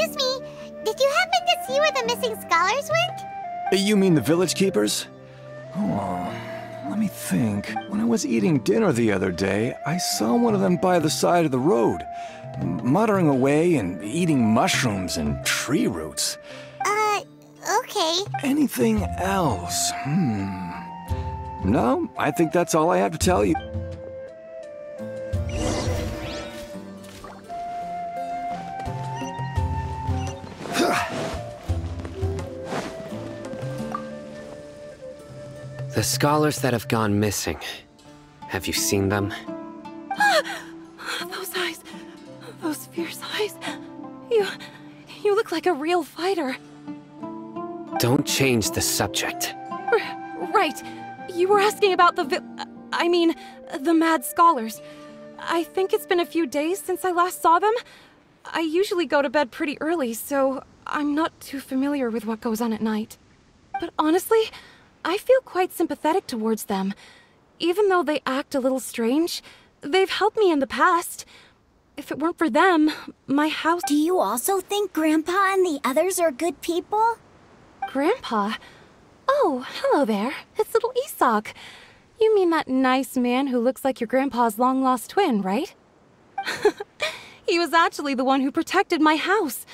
Excuse me, did you happen to see where the missing scholars went? You mean the village keepers? Oh, let me think. When I was eating dinner the other day, I saw one of them by the side of the road, muttering away and eating mushrooms and tree roots. Okay. Anything else? No, I think that's all I have to tell you. The scholars that have gone missing. Have you seen them? Those eyes. Those fierce eyes. You look like a real fighter. Don't change the subject. Right. You were asking about the mad scholars. I think it's been a few days since I last saw them. I usually go to bed pretty early, so I'm not too familiar with what goes on at night. But honestly, I feel quite sympathetic towards them. Even though they act a little strange, they've helped me in the past. If it weren't for them, my house— Do you also think Grandpa and the others are good people? Grandpa? Oh, hello there. It's little Isak. You mean that nice man who looks like your grandpa's long-lost twin, right? He was actually the one who protected my house.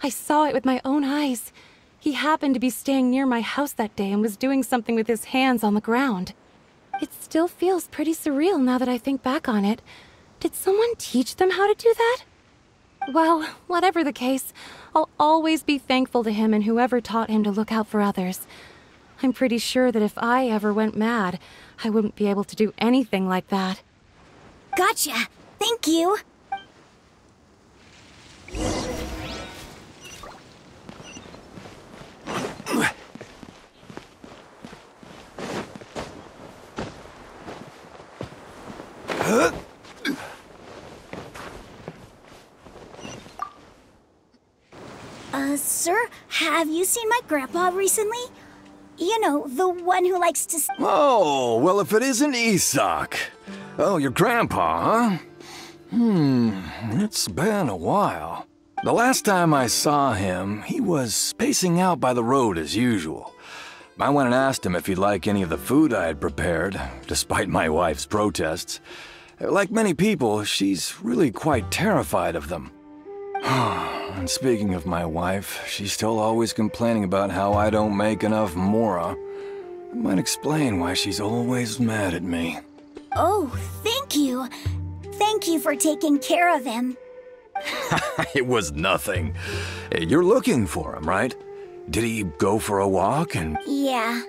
I saw it with my own eyes. He happened to be staying near my house that day and was doing something with his hands on the ground. It still feels pretty surreal now that I think back on it. Did someone teach them how to do that? Well, whatever the case, I'll always be thankful to him and whoever taught him to look out for others. I'm pretty sure that if I ever went mad, I wouldn't be able to do anything like that. Gotcha. Thank you. Sir, have you seen my grandpa recently? You know, the one who likes to— Oh, well, if it isn't Isak. Oh, your grandpa, huh? It's been a while. The last time I saw him, he was spacing out by the road as usual. I went and asked him if he'd like any of the food I had prepared, despite my wife's protests. Like many people, she's really quite terrified of them. And speaking of my wife, she's still always complaining about how I don't make enough mora. It might explain why she's always mad at me. Oh, thank you. Thank you for taking care of him. It was nothing. You're looking for him, right? Did he go for a walk and— Yeah.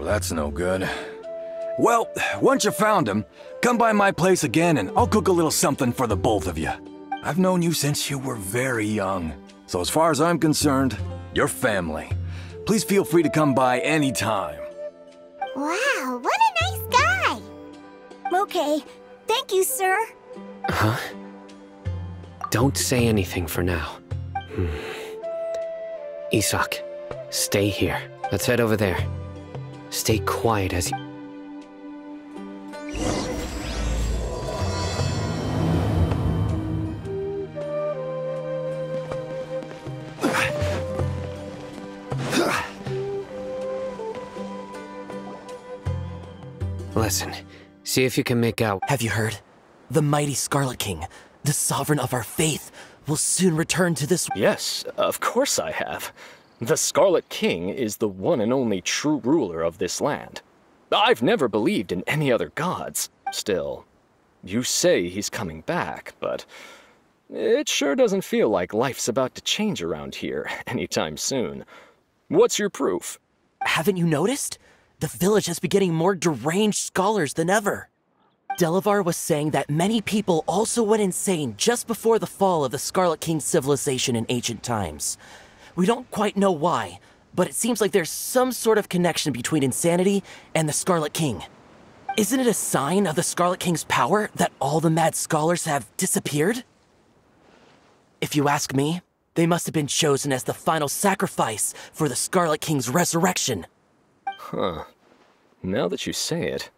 That's no good. Well, once you found him, come by my place again and I'll cook a little something for the both of you. I've known you since you were very young, so as far as I'm concerned, you're family. Please feel free to come by anytime. Wow, what a nice guy! Okay, thank you, sir. Huh? Don't say anything for now. Isak, stay here. Let's head over there. Stay quiet as you— Listen, see if you can make out— Have you heard? The mighty Scarlet King, the sovereign of our faith, will soon return to this— Yes, of course I have. The Scarlet King is the one and only true ruler of this land. I've never believed in any other gods. Still, you say he's coming back, but it sure doesn't feel like life's about to change around here anytime soon. What's your proof? Haven't you noticed? The village has been getting more deranged scholars than ever. Delavar was saying that many people also went insane just before the fall of the Scarlet King's civilization in ancient times. We don't quite know why, but it seems like there's some sort of connection between insanity and the Scarlet King. Isn't it a sign of the Scarlet King's power that all the mad scholars have disappeared? If you ask me, they must have been chosen as the final sacrifice for the Scarlet King's resurrection. Huh. Now that you say it,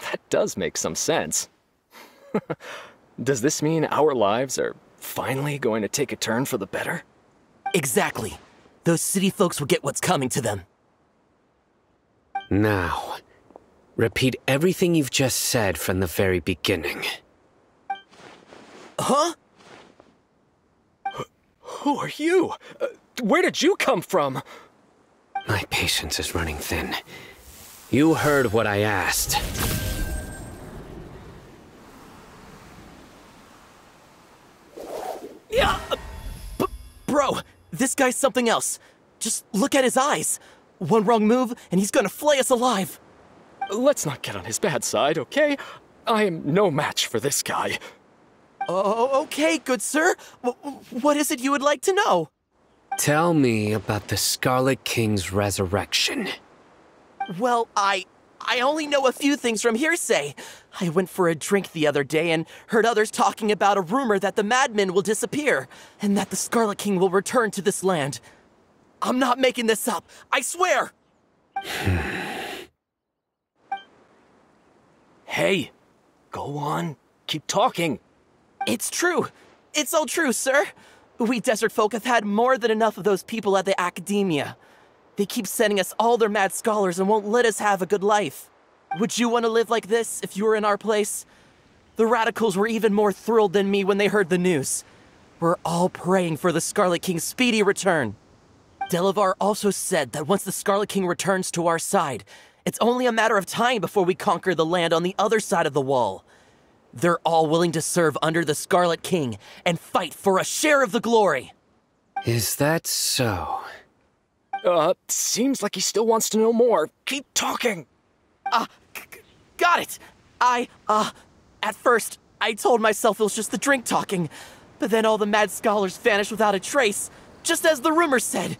that does make some sense. Does this mean our lives are finally going to take a turn for the better? Exactly. Those city folks will get what's coming to them. Now, repeat everything you've just said from the very beginning. Huh? Who are you? Where did you come from? My patience is running thin. You heard what I asked. Yeah, bro, this guy's something else. Just look at his eyes. One wrong move, and he's gonna flay us alive. Let's not get on his bad side, okay? I am no match for this guy. Oh, okay, good sir. What is it you would like to know? Tell me about the Scarlet King's resurrection. Well, I only know a few things from hearsay. I went for a drink the other day and heard others talking about a rumor that the madmen will disappear, and that the Scarlet King will return to this land. I'm not making this up, I swear! Hey, go on, keep talking. It's true. It's all true, sir. We desert folk have had more than enough of those people at the academia. They keep sending us all their mad scholars and won't let us have a good life. Would you want to live like this if you were in our place? The radicals were even more thrilled than me when they heard the news. We're all praying for the Scarlet King's speedy return. Delavar also said that once the Scarlet King returns to our side, it's only a matter of time before we conquer the land on the other side of the wall. They're all willing to serve under the Scarlet King and fight for a share of the glory. Is that so? Seems like he still wants to know more. Keep talking. Got it. At first, I told myself it was just the drink talking, but then all the mad scholars vanished without a trace, just as the rumors said.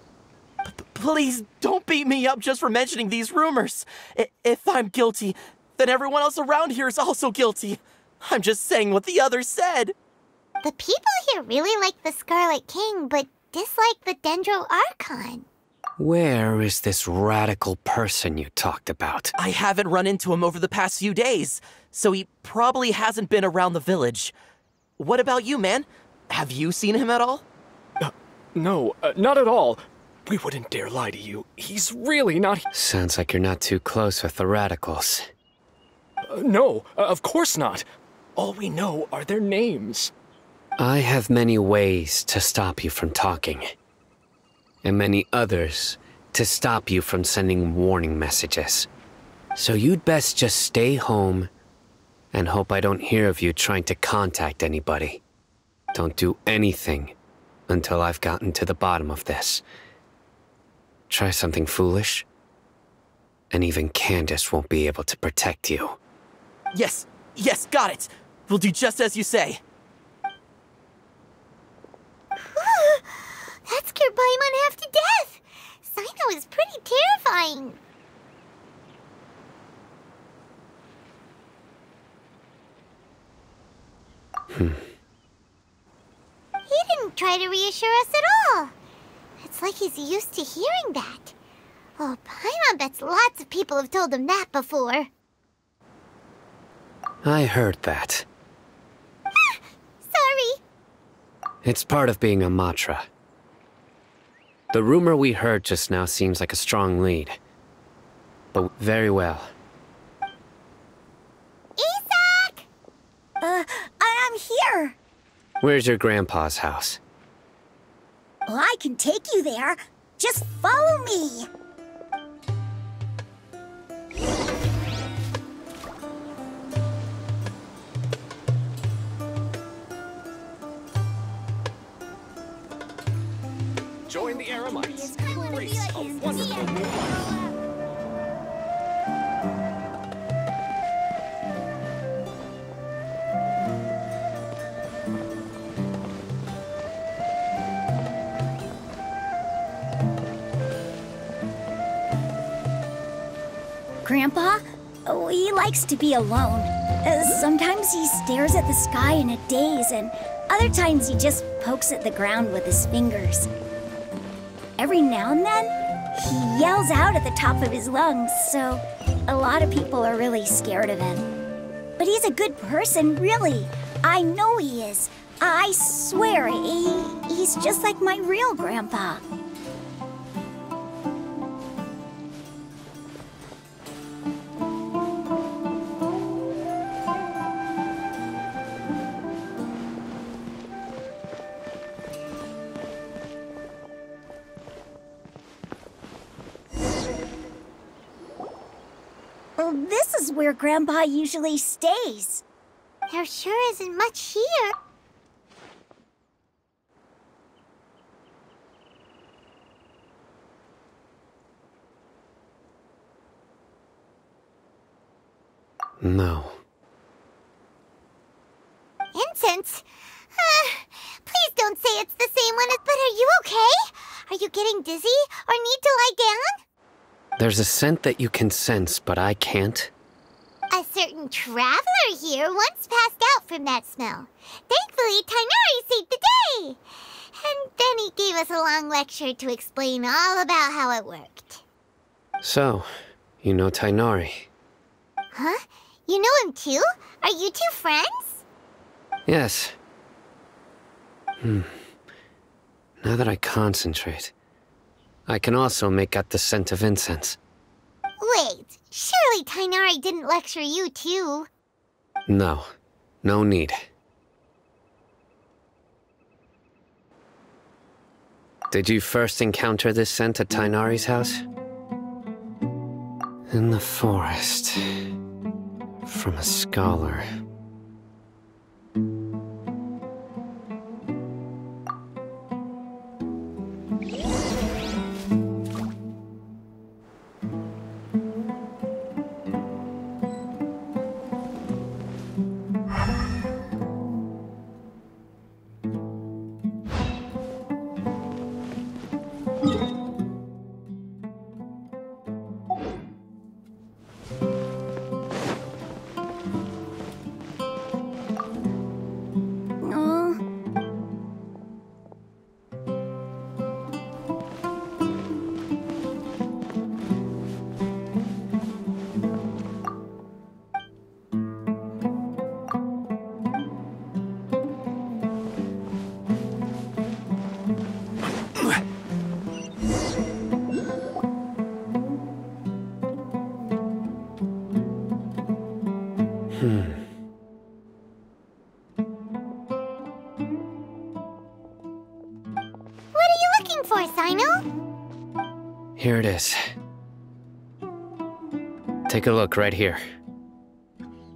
Please don't beat me up just for mentioning these rumors. If I'm guilty, then everyone else around here is also guilty. I'm just saying what the others said. The people here really like the Scarlet King, but dislike the Dendro Archon. Where is this radical person you talked about? I haven't run into him over the past few days, so he probably hasn't been around the village. What about you, man? Have you seen him at all? No, not at all. We wouldn't dare lie to you. He's really not... Sounds like you're not too close with the radicals. No, of course not. All we know are their names. I have many ways to stop you from talking. And many others to stop you from sending warning messages. So you'd best just stay home and hope I don't hear of you trying to contact anybody. Don't do anything until I've gotten to the bottom of this. Try something foolish, and even Candace won't be able to protect you. Yes, got it. We'll do just as you say. That scared Paimon half to death. Sino is pretty terrifying. He didn't try to reassure us at all. It's like he's used to hearing that. Oh, Paimon bets lots of people have told him that before. I heard that. Sorry. It's part of being a Matra. The rumor we heard just now seems like a strong lead. But very well. Isak! I'm here. Where's your grandpa's house? Well, I can take you there. Just follow me. Join the Eremites. Embrace a wonderful new life. Grandpa? Oh, he likes to be alone. Sometimes he stares at the sky in a daze, and other times he just pokes at the ground with his fingers. Every now and then, he yells out at the top of his lungs, so a lot of people are really scared of him. But he's a good person, really. I know he is. I swear, he's just like my real grandpa. Well, this is where Grandpa usually stays. There sure isn't much here. No. Incense? Please don't say it's the same one. But are you okay? Are you getting dizzy or need to lie down? There's a scent that you can sense, but I can't. A certain traveler here once passed out from that smell. Thankfully, Tighnari saved the day. And then he gave us a long lecture to explain all about how it worked. So, you know Tighnari? Huh? You know him too? Are you two friends? Yes. Now that I concentrate, I can also make out the scent of incense. Wait, surely Tighnari didn't lecture you too? No. No need. Did you first encounter this scent at Tighnari's house? In the forest. From a scholar. What are you looking for, Sino? Here it is. Take a look right here.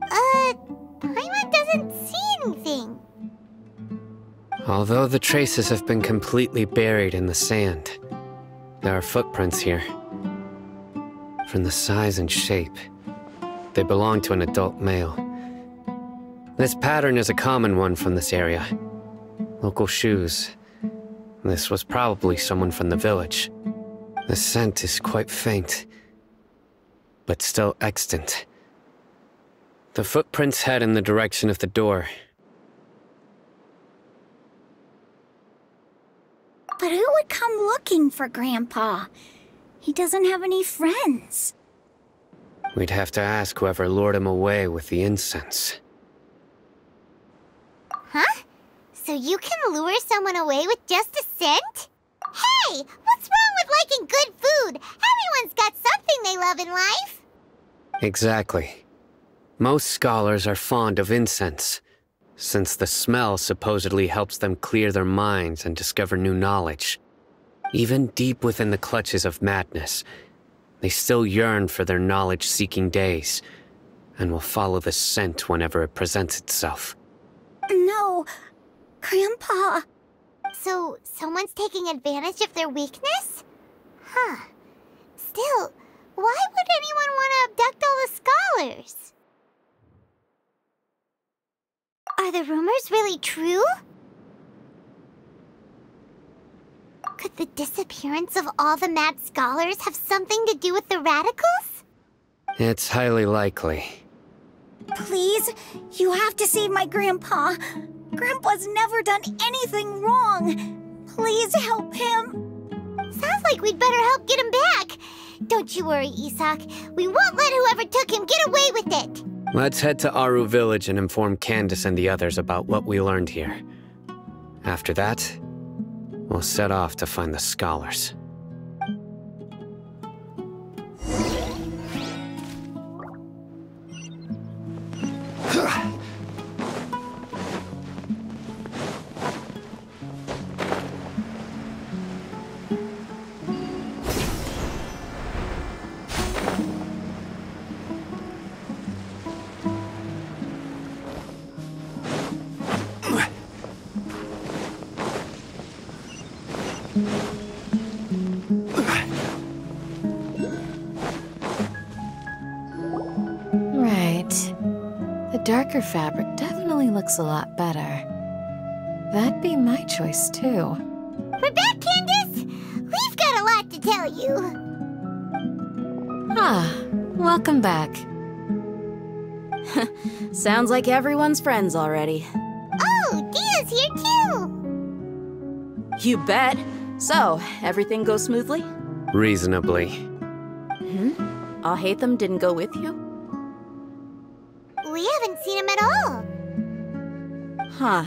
Paimon doesn't see anything. Although the traces have been completely buried in the sand, there are footprints here. From the size and shape, they belong to an adult male. This pattern is a common one from this area. Local shoes. This was probably someone from the village. The scent is quite faint, but still extant. The footprints head in the direction of the door. But who would come looking for Grandpa? He doesn't have any friends. We'd have to ask whoever lured him away with the incense. Huh? So you can lure someone away with just a scent? Hey! What's wrong with liking good food? Everyone's got something they love in life. Exactly. Most scholars are fond of incense, since the smell supposedly helps them clear their minds and discover new knowledge. Even deep within the clutches of madness, they still yearn for their knowledge-seeking days, and will follow the scent whenever it presents itself. No, Grandpa. So, someone's taking advantage of their weakness? Huh. Still, why would anyone want to abduct all the scholars? Are the rumors really true? Could the disappearance of all the mad scholars have something to do with the radicals? It's highly likely. Please, you have to save my Grandpa. Grandpa's never done anything wrong. Please help him. Sounds like we'd better help get him back. Don't you worry, Isak. We won't let whoever took him get away with it. Let's head to Aru Village and inform Candace and the others about what we learned here. After that, we'll set off to find the scholars. Darker fabric definitely looks a lot better. That'd be my choice, too. We're back, Candace! We've got a lot to tell you. Ah, welcome back. Sounds like everyone's friends already. Oh, Dia's here too! You bet. So, everything goes smoothly? Reasonably. Alhaitham didn't go with you? We haven't seen him at all. Huh.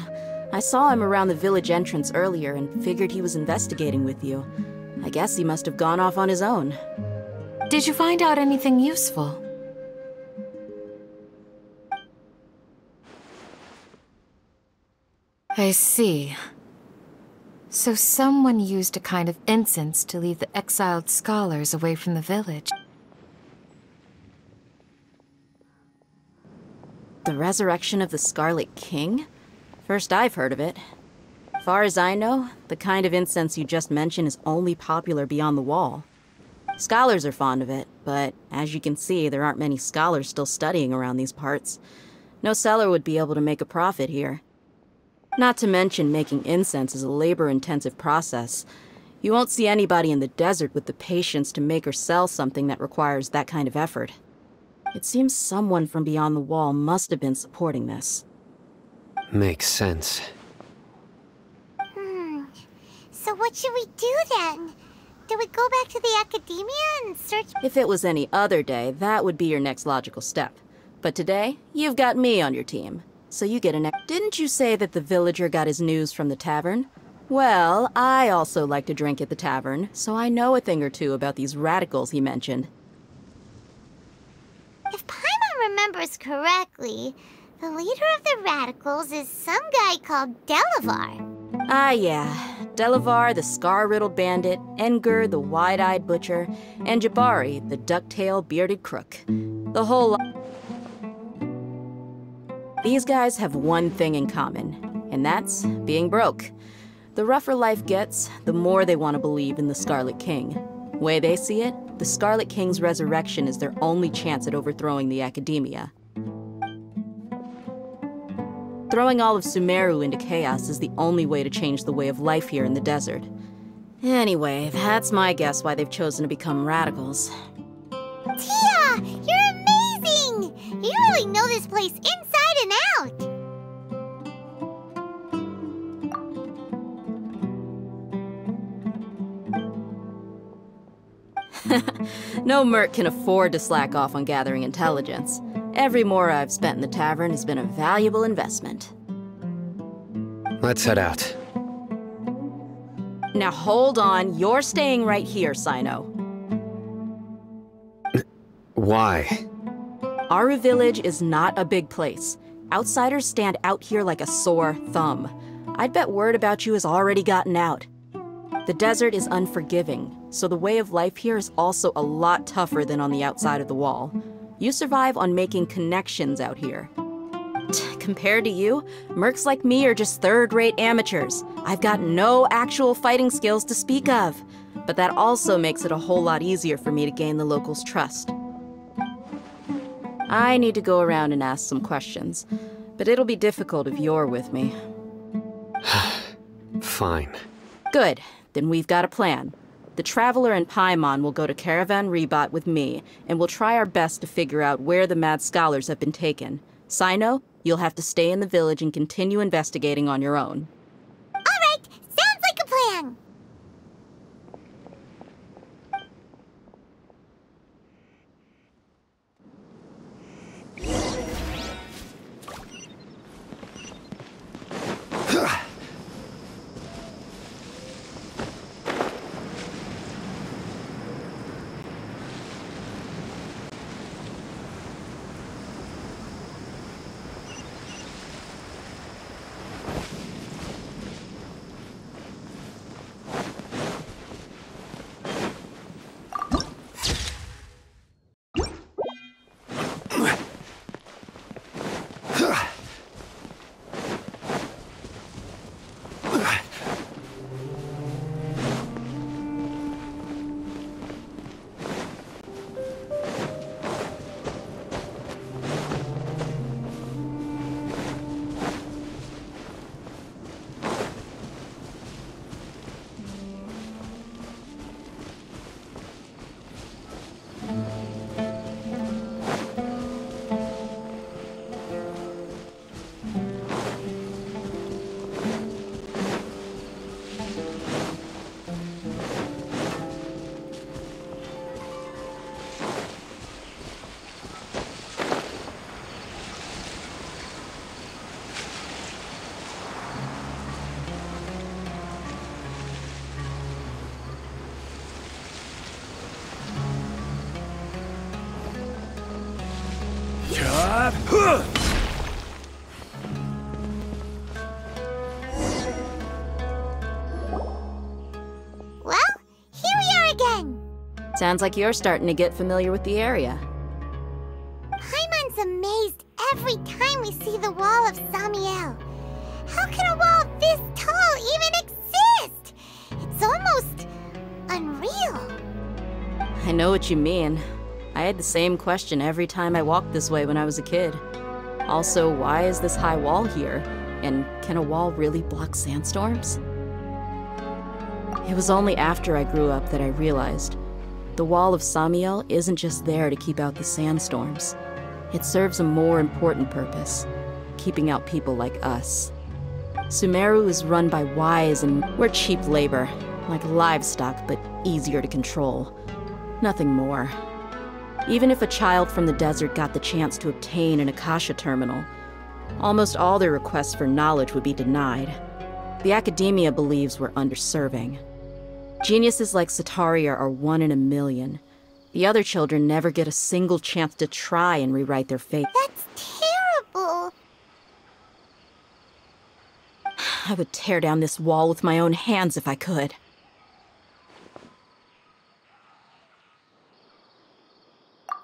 I saw him around the village entrance earlier and figured he was investigating with you. I guess he must have gone off on his own. Did you find out anything useful? I see. So someone used a kind of incense to lead the exiled scholars away from the village. The resurrection of the Scarlet King? First I've heard of it. Far as I know, the kind of incense you just mentioned is only popular beyond the wall. Scholars are fond of it, but as you can see, there aren't many scholars still studying around these parts. No seller would be able to make a profit here. Not to mention making incense is a labor-intensive process. You won't see anybody in the desert with the patience to make or sell something that requires that kind of effort. It seems someone from beyond the wall must have been supporting this. Makes sense. So what should we do then? Do we go back to the academia and search? If it was any other day, that would be your next logical step. But today, you've got me on your team. So you get an... Didn't you say that the villager got his news from the tavern? Well, I also like to drink at the tavern, so I know a thing or two about these radicals he mentioned. If Paimon remembers correctly, the leader of the radicals is some guy called Delavar. Ah, yeah. Delavar, the scar-riddled bandit, Engur, the wide-eyed butcher, and Jabari, the duck-tailed bearded crook. The whole lot. These guys have one thing in common, and that's being broke. The rougher life gets, the more they want to believe in the Scarlet King. Way they see it, the Scarlet King's resurrection is their only chance at overthrowing the academia. Throwing all of Sumeru into chaos is the only way to change the way of life here in the desert. Anyway, that's my guess why they've chosen to become radicals. Tia! You're amazing! You really know this place inside and out! No merc can afford to slack off on gathering intelligence. Every more I've spent in the tavern has been a valuable investment. Let's head out. Now hold on, you're staying right here, Sino. Why? Aru Village is not a big place. Outsiders stand out here like a sore thumb. I'd bet word about you has already gotten out. The desert is unforgiving, so the way of life here is also a lot tougher than on the outside of the wall. You survive on making connections out here. Compared to you, mercs like me are just third-rate amateurs. I've got no actual fighting skills to speak of. But that also makes it a whole lot easier for me to gain the locals' trust. I need to go around and ask some questions, but it'll be difficult if you're with me. Fine. Good. Then we've got a plan. The Traveler and Paimon will go to Caravan Rebot with me, and we'll try our best to figure out where the mad scholars have been taken. Sino, you'll have to stay in the village and continue investigating on your own. All right, sounds like a plan. Well, here we are again. Sounds like you're starting to get familiar with the area. Paimon's amazed every time we see the wall of Samiel. How can a wall this tall even exist? It's almost unreal. I know what you mean. I had the same question every time I walked this way when I was a kid. Also, why is this high wall here? And can a wall really block sandstorms? It was only after I grew up that I realized the wall of Samiel isn't just there to keep out the sandstorms. It serves a more important purpose, keeping out people like us. Sumeru is run by wise and we're cheap labor, like livestock but easier to control. Nothing more. Even if a child from the desert got the chance to obtain an Akasha terminal, almost all their requests for knowledge would be denied. The academia believes we're underserving. Geniuses like Sataria are 1 in a million. The other children never get a single chance to try and rewrite their fate. That's terrible. I would tear down this wall with my own hands if I could.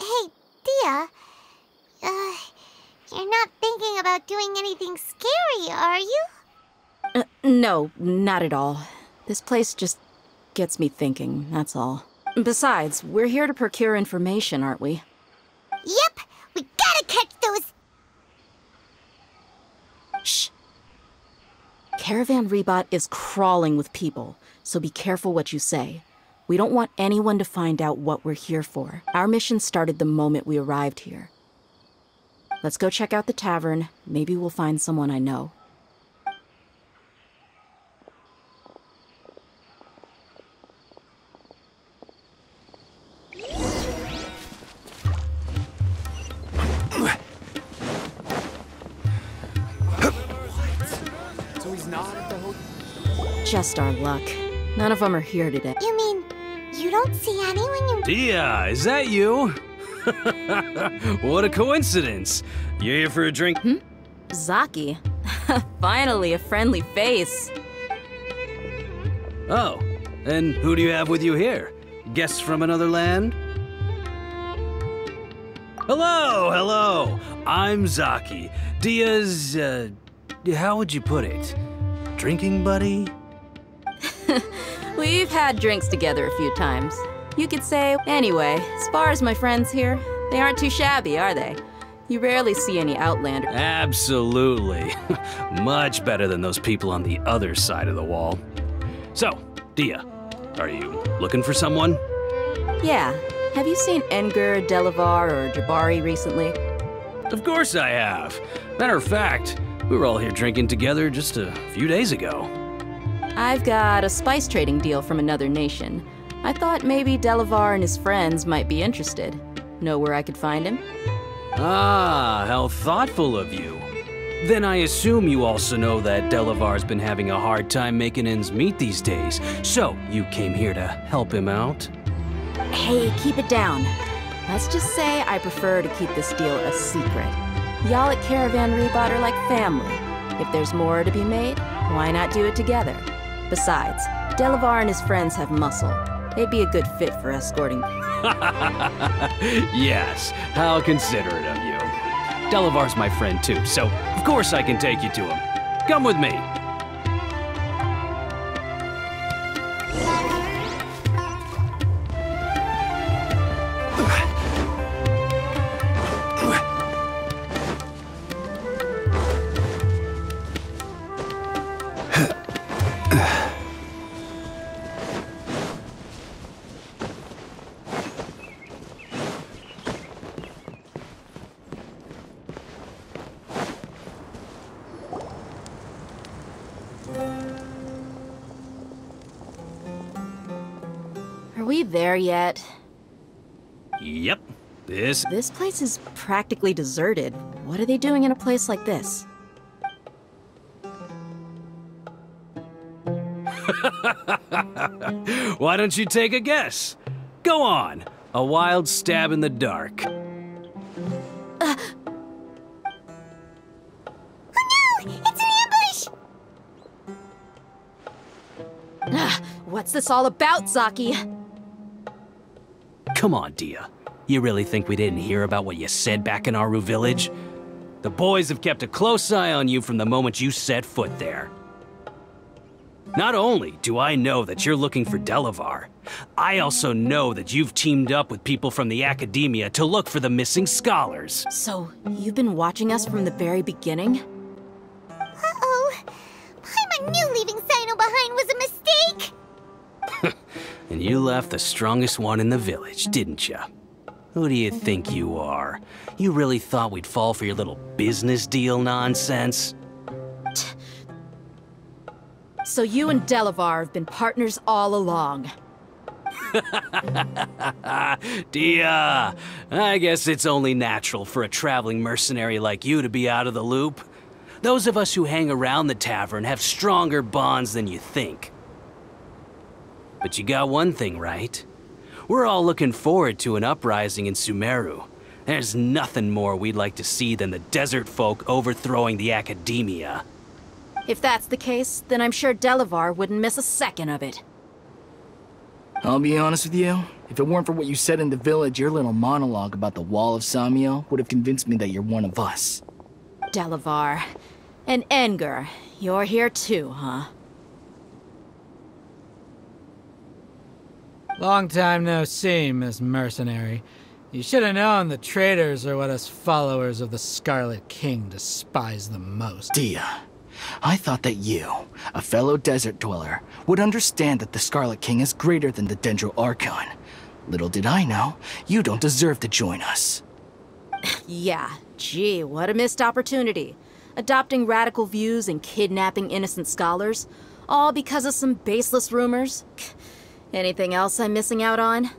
Hey, Dia. You're not thinking about doing anything scary, are you? No, not at all. This place just gets me thinking, that's all. Besides, we're here to procure information, aren't we? Yep, we gotta catch those... Shh. Caravan Rebot is crawling with people, so be careful what you say. We don't want anyone to find out what we're here for. Our mission started the moment we arrived here. Let's go check out the tavern. Maybe we'll find someone I know. So he's not at the hotel? Just our luck. None of them are here today. You mean, you don't see anyone you... Dia, is that you? What a coincidence. You here for a drink? Zaki. Finally, a friendly face. Oh, and who do you have with you here? Guests from another land? Hello, hello. I'm Zaki. Dia's, how would you put it? Drinking buddy? We've had drinks together a few times. You could say, anyway, as far as my friends here, they aren't too shabby, are they? You rarely see any Outlanders. Absolutely. Much better than those people on the other side of the wall. So, Dia, are you looking for someone? Yeah. Have you seen Engur, Delavar, or Jabari recently? Of course I have. Matter of fact, we were all here drinking together just a few days ago. I've got a spice trading deal from another nation. I thought maybe Delavar and his friends might be interested. Know where I could find him? Ah, how thoughtful of you. Then I assume you also know that Delavar's been having a hard time making ends meet these days, so you came here to help him out? Hey, keep it down. Let's just say I prefer to keep this deal a secret. Y'all at Caravan Rebot are like family. If there's more to be made, why not do it together? Besides, Delavar and his friends have muscle. They'd be a good fit for escorting. Yes, how considerate of you. Delavar's my friend too, so of course I can take you to him. Come with me. Are we there yet? Yep, this... This place is practically deserted. What are they doing in a place like this? Why don't you take a guess? Go on. A wild stab in the dark. It's an ambush! What's this all about, Zaki? Come on, Dia. You really think we didn't hear about what you said back in Aru Village? The boys have kept a close eye on you from the moment you set foot there. Not only do I know that you're looking for Delavar, I also know that you've teamed up with people from the Academia to look for the missing scholars. So, you've been watching us from the very beginning? Uh-oh. Paimon knew leaving Sino behind was a mistake! And you left the strongest one in the village, didn't you? Who do you think you are? You really thought we'd fall for your little business deal nonsense? So you and Delavar have been partners all along. Dia, I guess it's only natural for a traveling mercenary like you to be out of the loop. Those of us who hang around the tavern have stronger bonds than you think. But you got one thing right. We're all looking forward to an uprising in Sumeru. There's nothing more we'd like to see than the desert folk overthrowing the Academia. If that's the case, then I'm sure Delavar wouldn't miss a second of it. I'll be honest with you, if it weren't for what you said in the village, your little monologue about the Wall of Samiel would have convinced me that you're one of us. Delavar. And Engar, you're here too, huh? Long time no see, Miss Mercenary. You should have known the traitors are what us followers of the Scarlet King despise the most. Dia, I thought that you, a fellow desert dweller, would understand that the Scarlet King is greater than the Dendro Archon. Little did I know, you don't deserve to join us. Yeah, gee, what a missed opportunity. Adopting radical views and kidnapping innocent scholars, all because of some baseless rumors. Anything else I'm missing out on?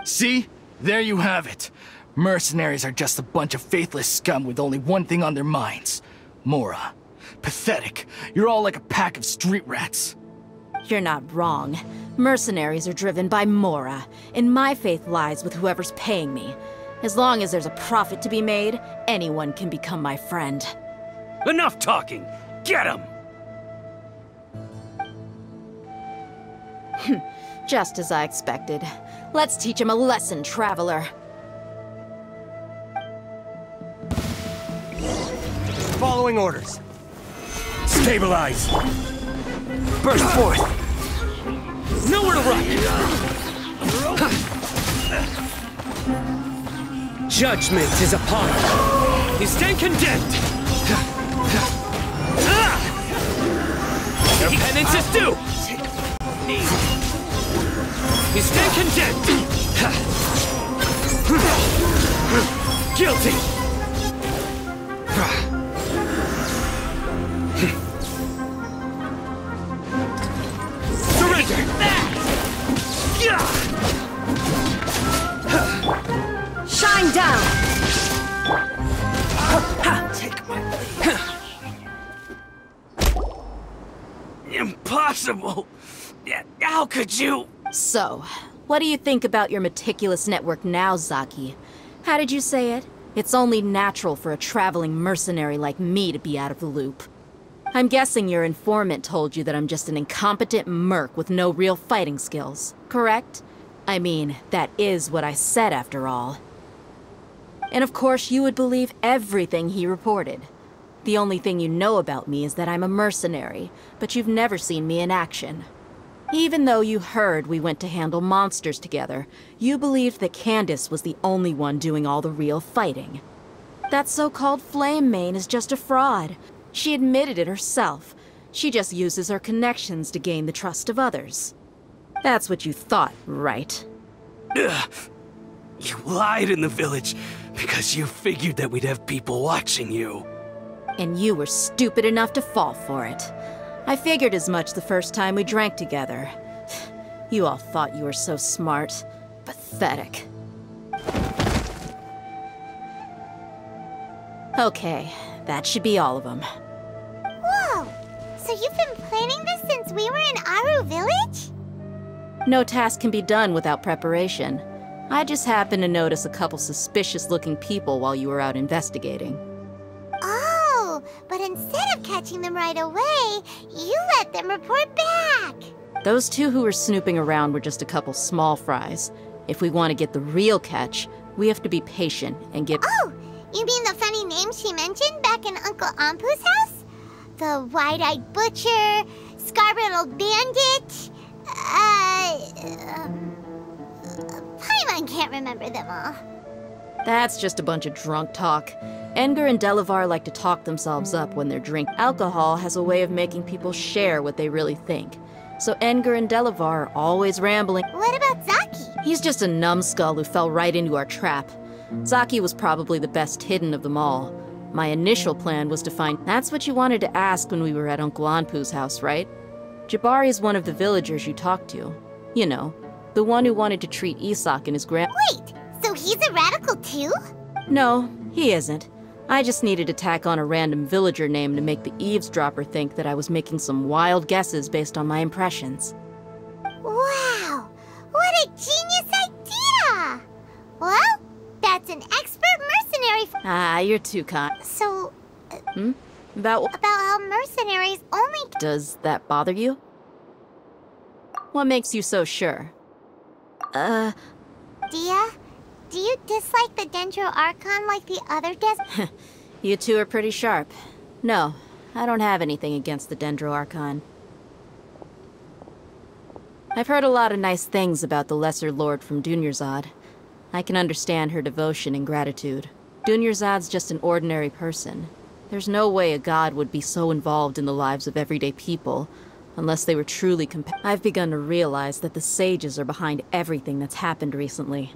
See? There you have it. Mercenaries are just a bunch of faithless scum with only one thing on their minds. Mora. Pathetic. You're all like a pack of street rats. You're not wrong. Mercenaries are driven by Mora, and my faith lies with whoever's paying me. As long as there's a profit to be made, anyone can become my friend. Enough talking! Get him! Just as I expected. Let's teach him a lesson, traveler. Following orders. Stabilize. Burst forth! Nowhere to run! Judgment is upon us. You stand condemned! Your penance is due! You stand condemned! Guilty! Surrender! Shine down! Take my Impossible! How could you? So, what do you think about your meticulous network now, Zaki? How did you say it? It's only natural for a traveling mercenary like me to be out of the loop. I'm guessing your informant told you that I'm just an incompetent merc with no real fighting skills, correct? I mean, that is what I said after all. And of course you would believe everything he reported. The only thing you know about me is that I'm a mercenary, but you've never seen me in action. Even though you heard we went to handle monsters together, you believed that Candace was the only one doing all the real fighting. That so-called Flame Mane is just a fraud. She admitted it herself. She just uses her connections to gain the trust of others. That's what you thought, right? Ugh. You lied in the village because you figured that we'd have people watching you. And you were stupid enough to fall for it. I figured as much the first time we drank together. You all thought you were so smart. Pathetic. Okay, that should be all of them. Whoa! So you've been planning this since we were in Aru Village? No task can be done without preparation. I just happened to notice a couple suspicious-looking people while you were out investigating. Oh, but But instead of catching them right away, you let them report back. Those two who were snooping around were just a couple small fries. If we want to get the real catch, we have to be patient and give— Oh, you mean the funny name she mentioned back in Uncle Ampu's house? The wide-eyed butcher, scar-riddled bandit, Paimon can't remember them all. That's just a bunch of drunk talk. Edgar and Delavar like to talk themselves up when they're drinking. Alcohol has a way of making people share what they really think. So Edgar and Delavar are always rambling. What about Zaki? He's just a numbskull who fell right into our trap. Zaki was probably the best hidden of them all. My initial plan was to find— That's what you wanted to ask when we were at Uncle Anpu's house, right? Jabari is one of the villagers you talked to. You know, the one who wanted to treat Isak and his Wait, so he's a radical too? No, he isn't. I just needed to tack on a random villager name to make the eavesdropper think that I was making some wild guesses based on my impressions. Wow, what a genius idea! Well, that's an expert mercenary Ah, you're too kind. So, About how mercenaries only— Does that bother you? What makes you so sure? Dia, do you dislike the Dendro Archon like the other You two are pretty sharp. No, I don't have anything against the Dendro Archon. I've heard a lot of nice things about the Lesser Lord from Dunyarzad. I can understand her devotion and gratitude. Dunyarzad's just an ordinary person. There's no way a god would be so involved in the lives of everyday people, unless they were truly I've begun to realize that the sages are behind everything that's happened recently.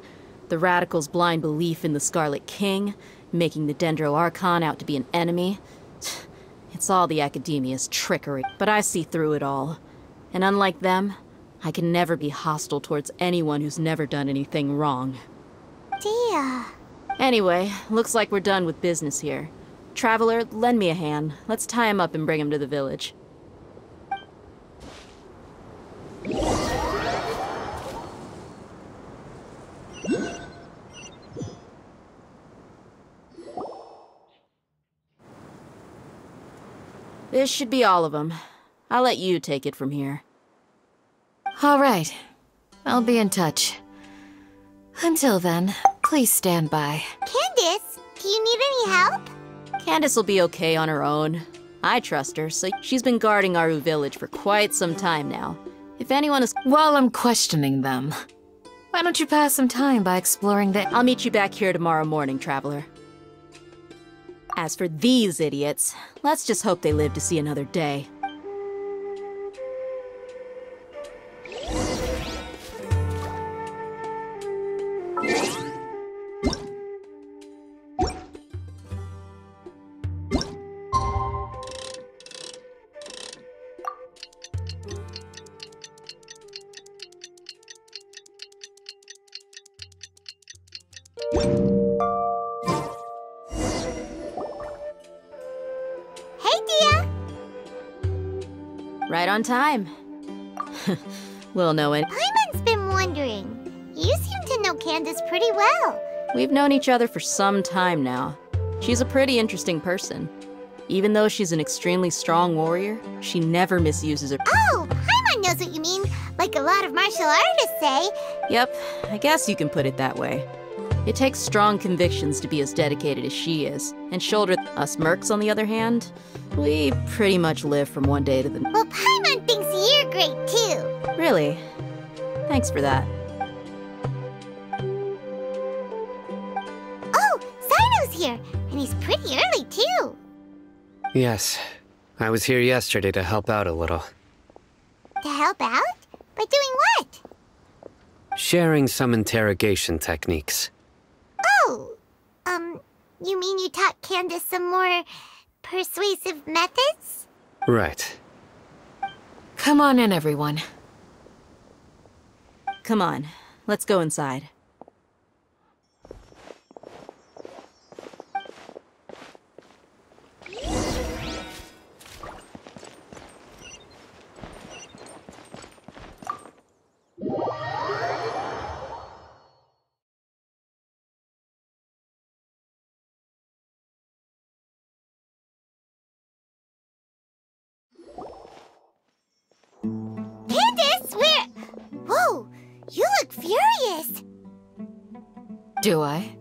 The Radicals' blind belief in the Scarlet King, making the Dendro Archon out to be an enemy. It's all the Academia's trickery, but I see through it all. And unlike them, I can never be hostile towards anyone who's never done anything wrong. Dia. Anyway, looks like we're done with business here. Traveler, lend me a hand. Let's tie him up and bring him to the village. This should be all of them. I'll let you take it from here. All right. I'll be in touch. Until then, please stand by. Candace, do you need any help? Candace will be okay on her own. I trust her, so she's been guarding Aru village for quite some time now. If anyone is— While I'm questioning them, why don't you pass some time by exploring the— I'll meet you back here tomorrow morning, Traveler. As for these idiots, let's just hope they live to see another day. Right on time. We'll know it. Paimon's been wondering. You seem to know Candace pretty well. We've known each other for some time now. She's a pretty interesting person. Even though she's an extremely strong warrior, she never misuses her— Oh, Paimon knows what you mean, like a lot of martial artists say. Yep, I guess you can put it that way. It takes strong convictions to be as dedicated as she is, and shoulder— Us mercs, on the other hand, we pretty much live from one day to the— Well, Paimon thinks you're great too. Really? Thanks for that. Oh, Cyno's here, and he's pretty early too. Yes, I was here yesterday to help out a little. To help out? By doing what? Sharing some interrogation techniques. Oh, you mean you taught Candace some more persuasive methods? Right. Come on in, everyone. Come on, let's go inside. look furious. Do I?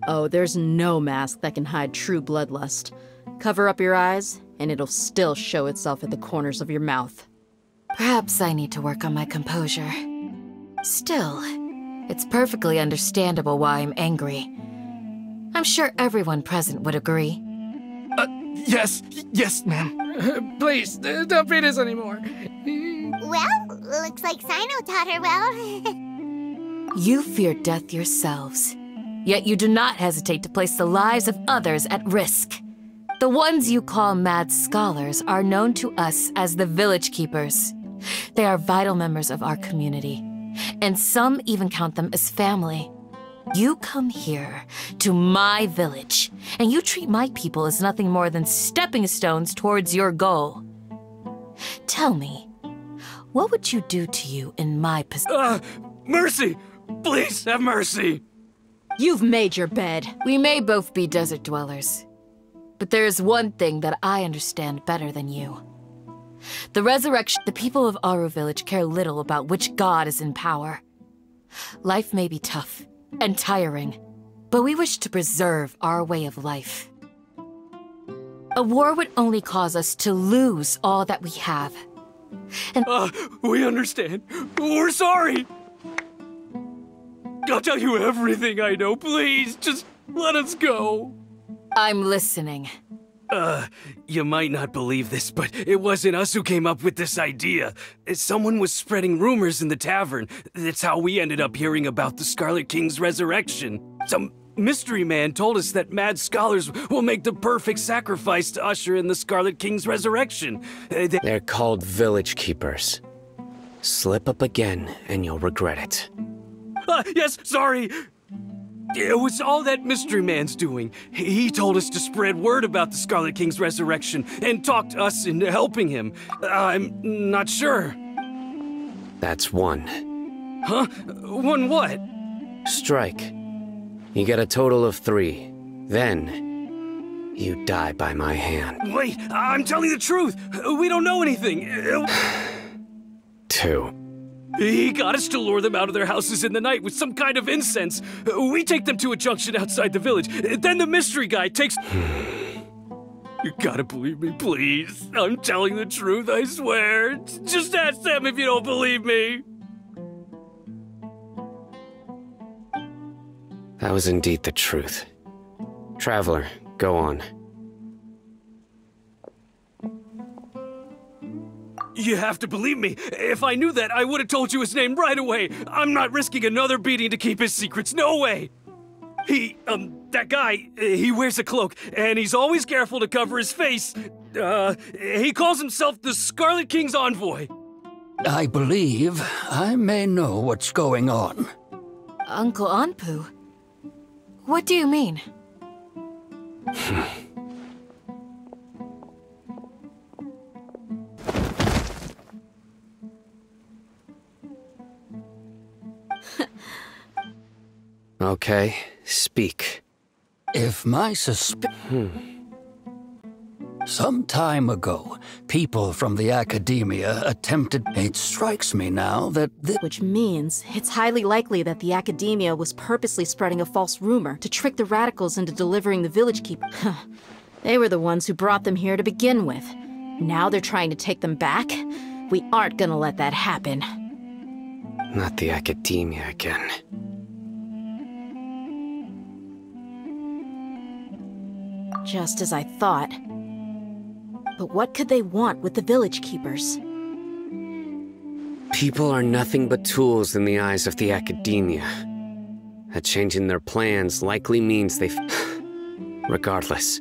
Oh, there's no mask that can hide true bloodlust. Cover up your eyes, and it'll still show itself at the corners of your mouth. Perhaps I need to work on my composure. Still, it's perfectly understandable why I'm angry. I'm sure everyone present would agree. Yes, ma'am. Please, don't beat us anymore. Well, looks like Sino taught her well. You fear death yourselves, yet you do not hesitate to place the lives of others at risk. The ones you call mad scholars are known to us as the Village Keepers. They are vital members of our community, and some even count them as family. You come here, to my village, and you treat my people as nothing more than stepping stones towards your goal. Tell me, what would you do to you in my position? Mercy! Please have mercy! You've made your bed. We may both be desert dwellers, but there is one thing that I understand better than you. The resurrection. The people of Aru Village care little about which god is in power. Life may be tough and tiring, but we wish to preserve our way of life. A war would only cause us to lose all that we have. And we understand. We're sorry! I'll tell you everything I know, please. Just let us go. I'm listening. You might not believe this, but it wasn't us who came up with this idea. Someone was spreading rumors in the tavern. That's how we ended up hearing about the Scarlet King's resurrection. Some mystery man told us that mad scholars will make the perfect sacrifice to usher in the Scarlet King's resurrection. They're called Village Keepers. Slip up again, and you'll regret it. Yes, sorry. It was all that mystery man's doing. He told us to spread word about the Scarlet King's resurrection and talked us into helping him. I'm not sure. That's one. Huh? One what? Strike. You get a total of 3. Then, you die by my hand. Wait, I'm telling the truth. We don't know anything. 2. He got us to lure them out of their houses in the night with some kind of incense. We take them to a junction outside the village. Then the mystery guy takes... You gotta believe me, please. I'm telling the truth, I swear. Just ask them if you don't believe me. That was indeed the truth. Traveler, go on. You have to believe me. If I knew that, I would have told you his name right away. I'm not risking another beating to keep his secrets. No way. That guy, he wears a cloak, and he's always careful to cover his face. He calls himself the Scarlet King's envoy. I believe I may know what's going on. Uncle Anpu? What do you mean? Okay, speak. If my Some time ago, people from the academia attempted... It strikes me now that Which means it's highly likely that the academia was purposely spreading a false rumor to trick the radicals into delivering the village keeper. They were the ones who brought them here to begin with. Now they're trying to take them back? We aren't gonna let that happen. Not the academia again. Just as I thought. But what could they want with the village keepers? People are nothing but tools in the eyes of the academia. A change in their plans likely means they... Regardless,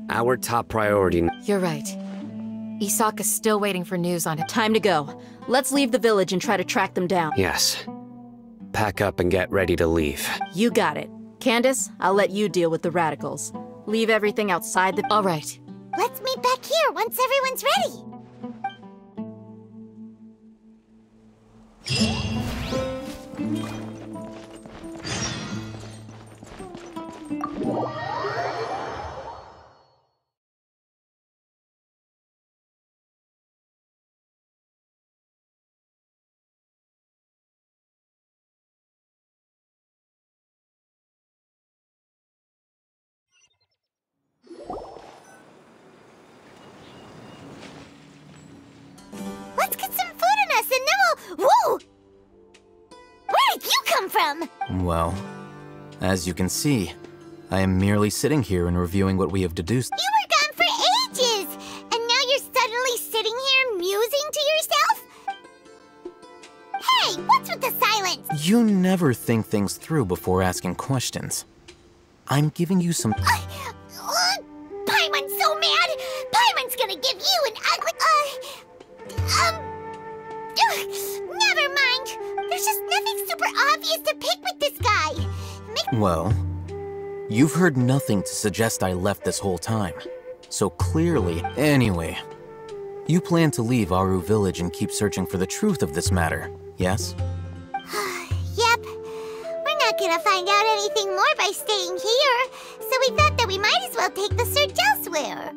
our top priority... You're right. Isak is still waiting for news on it. Time to go. Let's leave the village and try to track them down. Yes. Pack up and get ready to leave. You got it. Candace, I'll let you deal with the radicals. Leave everything outside the... All right. Let's meet back here once everyone's ready. from? Well, as you can see, I am merely sitting here and reviewing what we have deduced. You were gone for ages! And now you're suddenly sitting here musing to yourself? Hey, what's with the silence? You never think things through before asking questions. I'm giving you some... Paimon's so mad! Paimon's gonna give you an ugly... Never mind! There's just nothing super obvious to pick with this guy. Well, you've heard nothing to suggest I left this whole time. So clearly... Anyway, you plan to leave Aru Village and keep searching for the truth of this matter, yes? Yep. We're not gonna find out anything more by staying here, so we thought that we might as well take the search elsewhere.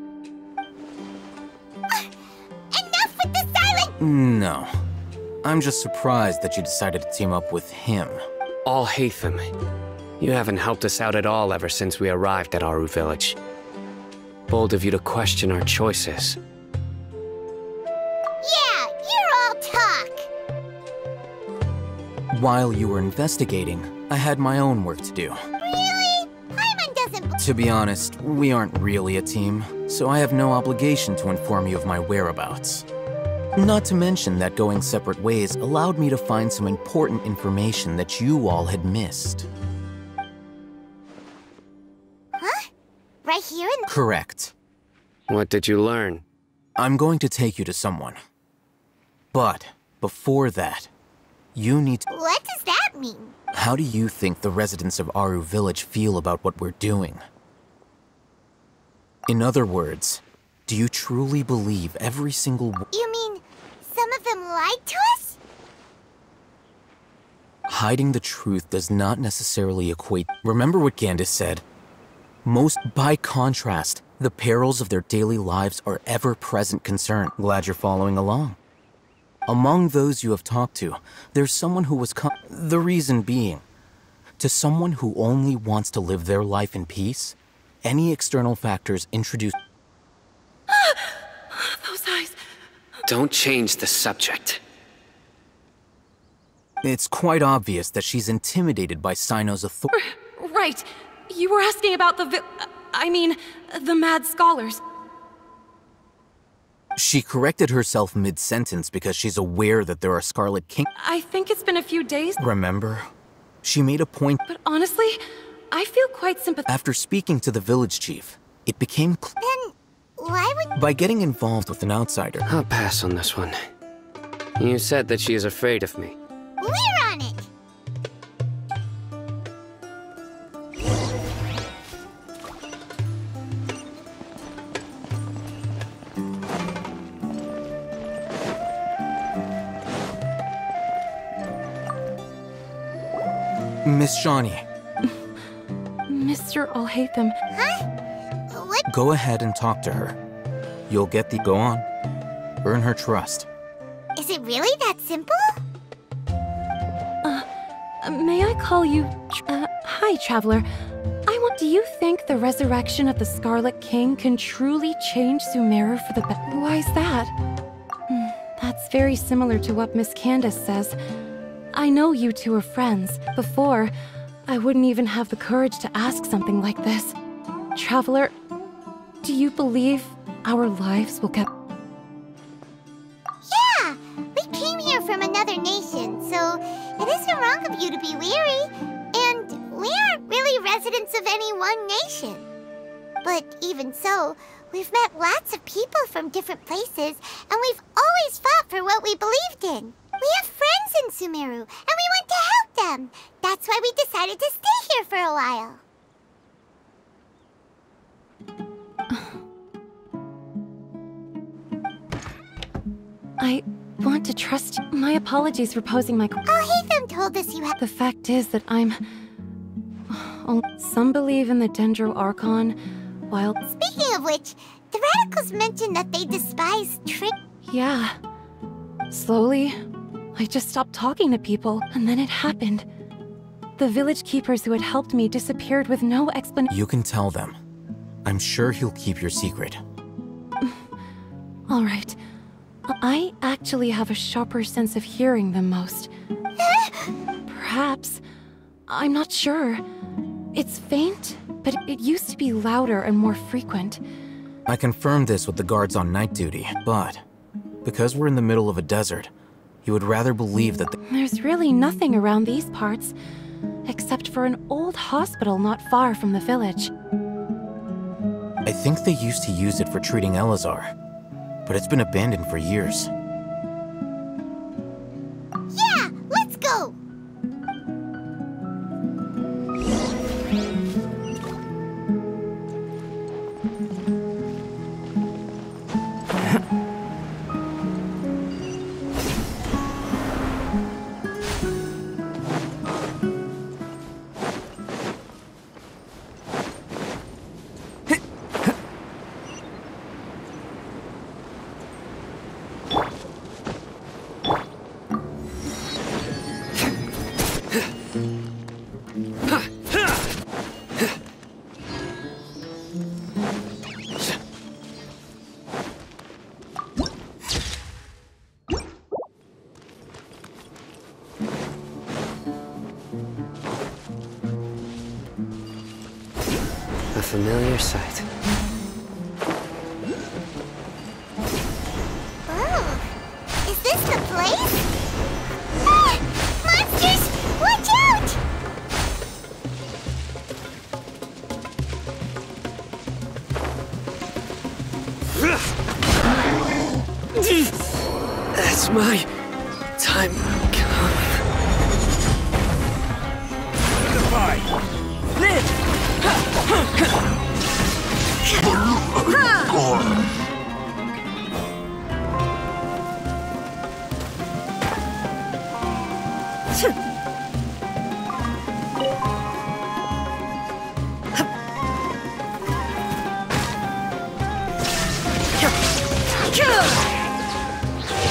Enough with the silence! No. I'm just surprised that you decided to team up with him. Alhaitham, you haven't helped us out at all ever since we arrived at Aru Village. Bold of you to question our choices. Yeah, you're all talk! While you were investigating, I had my own work to do. Really? Paimon doesn't... To be honest, we aren't really a team, so I have no obligation to inform you of my whereabouts. Not to mention that going separate ways allowed me to find some important information that you all had missed. Huh? Right here in... Correct. What did you learn? I'm going to take you to someone. But, before that, you need to... What does that mean? How do you think the residents of Aru Village feel about what we're doing? In other words, do you truly believe every single... You mean, some of them lied to us? Hiding the truth does not necessarily equate... Remember what Gandis said? By contrast, the perils of their daily lives are ever-present concern. Glad you're following along. Among those you have talked to, there's someone who was the reason being, to someone who only wants to live their life in peace, any external factors introduced... Those eyes... Don't change the subject. It's quite obvious that she's intimidated by Sino's authority. Right. You were asking about the the mad scholars. She corrected herself mid-sentence because she's aware that there are Scarlet King... I think it's been a few days. Remember? She made a point... But honestly, I feel quite sympathetic. After speaking to the village chief, it became... Then, why would... By getting involved with an outsider... I'll pass on this one. You said that she is afraid of me. We're on it! Miss Shawnee. Mr. Alhaitham. Huh? What? Go ahead and talk to her. You'll get the... Go on. Earn her trust. Is it really that simple? May I call you... hi, Traveler. Do you think the resurrection of the Scarlet King can truly change Sumeru for the better? Why's that? That's very similar to what Miss Candace says. I know you two are friends. Before, I wouldn't even have the courage to ask something like this. Traveler, do you believe our lives will get... Yeah! We came here from another nation, so it isn't wrong of you to be weary. And we aren't really residents of any one nation. But even so, we've met lots of people from different places, and we've always fought for what we believed in. We have friends in Sumeru, and we want to help them. That's why we decided to stay here for a while. I want to trust you. My apologies for posing my... Alhaitham told us you had... The fact is that I'm... Some believe in the Dendro Archon, while... Speaking of which, the Radicals mentioned that they despise trick... Yeah. Slowly, I just stopped talking to people, and then it happened. The village keepers who had helped me disappeared with no explanation. You can tell them. I'm sure he'll keep your secret. All right. I actually have a sharper sense of hearing than most. Perhaps I'm not sure. It's faint, but it used to be louder and more frequent. I confirmed this with the guards on night duty, but because we're in the middle of a desert, you would rather believe that There's really nothing around these parts, except for an old hospital not far from the village. I think they used to use it for treating Elazar, but it's been abandoned for years. Yeah, let's go! A familiar sight. Oh, is this the place? Ah! Monsters! Watch out! That's my time come.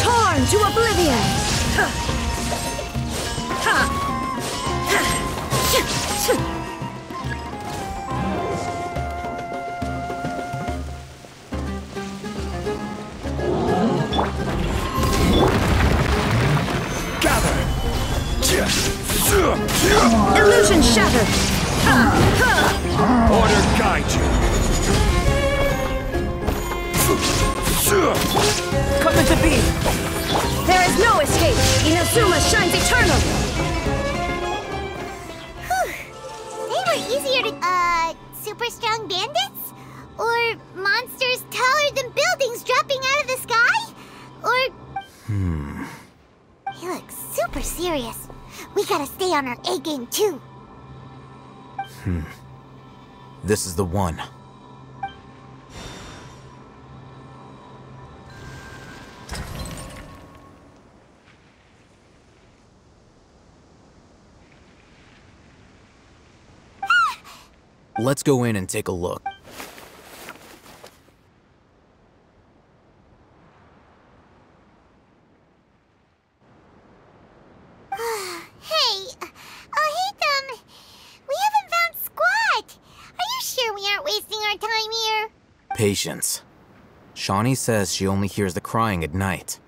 Torn to oblivion! Illusion shattered! Order guide you. Come into being! There is no escape! Inazuma shines eternal! They were easier to, super strong bandits? Or monsters taller than buildings dropping out of the sky? Or... He looks super serious. We gotta stay on our A game too. This is the one. Let's go in and take a look. Hey, we haven't found squat. Are you sure we aren't wasting our time here? Patience. Shawnee says she only hears the crying at night.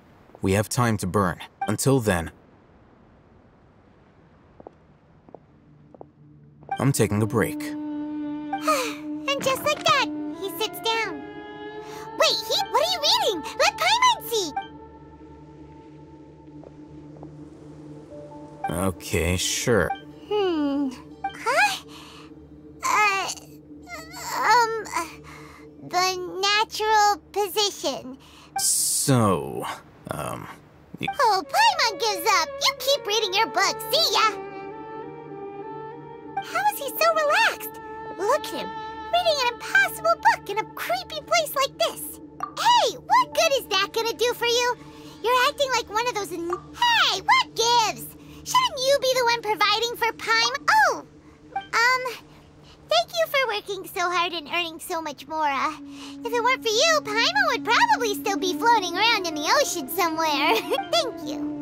We have time to burn. Until then, I'm taking a break. And just like that, he sits down. Wait, what are you reading? Let Paimon see! Okay, sure. The natural position. So, Oh, Paimon gives up. You keep reading your book. See ya! How is he so relaxed? Look at him, reading an impossible book in a creepy place like this. Hey, what good is that gonna do for you? You're acting like one of those... Hey, what gives? Shouldn't you be the one providing for Paimon? Oh, thank you for working so hard and earning so much more. If it weren't for you, Paimon would probably still be floating around in the ocean somewhere. Thank you.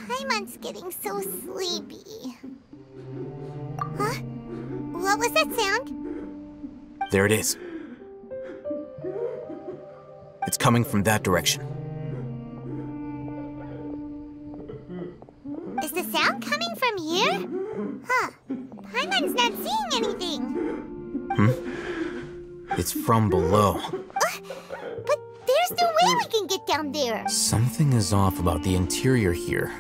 Paimon's getting so sleepy. What was that sound? There it is. It's coming from that direction. Is the sound coming from here? Huh. Paimon's not seeing anything. It's from below. But there's no way we can get down there. Something is off about the interior here.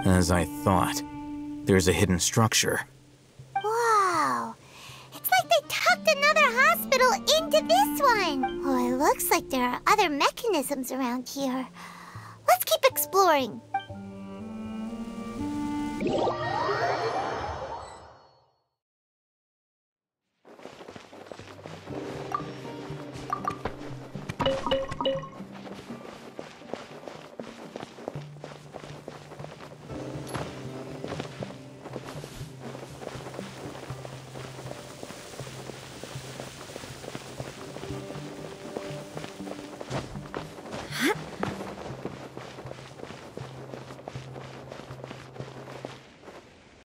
As I thought, there's a hidden structure. Wow. It's like they tucked another hospital into this one. Oh, it looks like there are other mechanisms around here. Let's keep exploring.